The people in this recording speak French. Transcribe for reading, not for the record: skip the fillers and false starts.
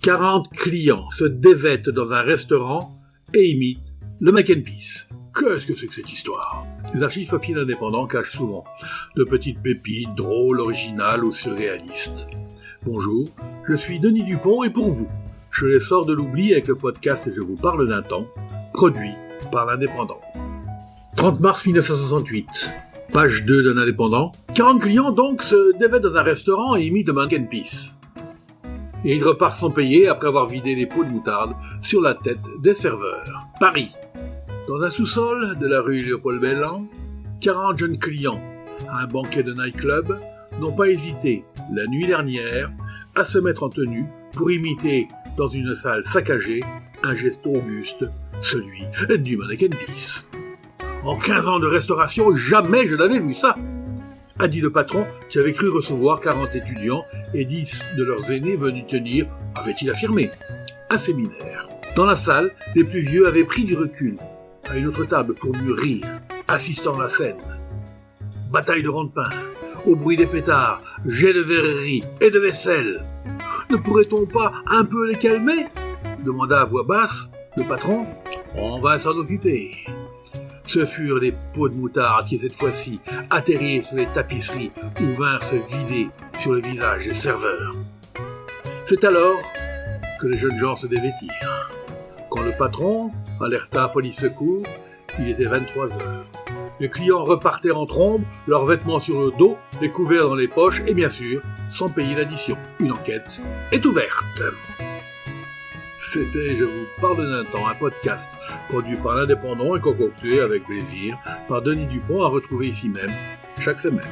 40 clients se dévêtent dans un restaurant et imitent le Mac and Peace. Qu'est-ce que c'est que cette histoire ? Les archives papier indépendants cachent souvent de petites pépites drôles, originales ou surréalistes. Bonjour, je suis Denis Dupont et pour vous, je les sors de l'oubli avec le podcast et je vous parle d'un temps, produit par l'Indépendant. 30 mars 1968, page 2 d'un Indépendant. 40 clients donc se dévêtent dans un restaurant et imitent le Mac and Peace. Et ils repartent sans payer après avoir vidé les pots de moutarde sur la tête des serveurs. Paris. Dans un sous-sol de la rue Léopold-Bellan, 40 jeunes clients à un banquet de nightclub n'ont pas hésité, la nuit dernière, à se mettre en tenue pour imiter, dans une salle saccagée, un geste auguste, celui du Mac and Peace. En 15 ans de restauration, jamais je n'avais vu ça, a dit le patron qui avait cru recevoir 40 étudiants et 10 de leurs aînés venus tenir, avait-il affirmé, un séminaire. Dans la salle, les plus vieux avaient pris du recul, à une autre table pour mieux rire, assistant à la scène. Bataille de ronds de pain, au bruit des pétards, jets de verrerie et de vaisselle. Ne pourrait-on pas un peu les calmer ? Demanda à voix basse le patron. On va s'en occuper. Ce furent les pots de moutarde qui, cette fois-ci, atterrirent sur les tapisseries ou vinrent se vider sur le visage des serveurs. C'est alors que les jeunes gens se dévêtirent. Quand le patron alerta police secours, il était 23 heures. Les clients repartaient en trombe, leurs vêtements sur le dos, les couverts dans les poches et bien sûr, sans payer l'addition. Une enquête est ouverte. C'était Je vous parle d'un temps, un podcast produit par l'Indépendant et concocté avec plaisir par Denis Dupont à retrouver ici même chaque semaine.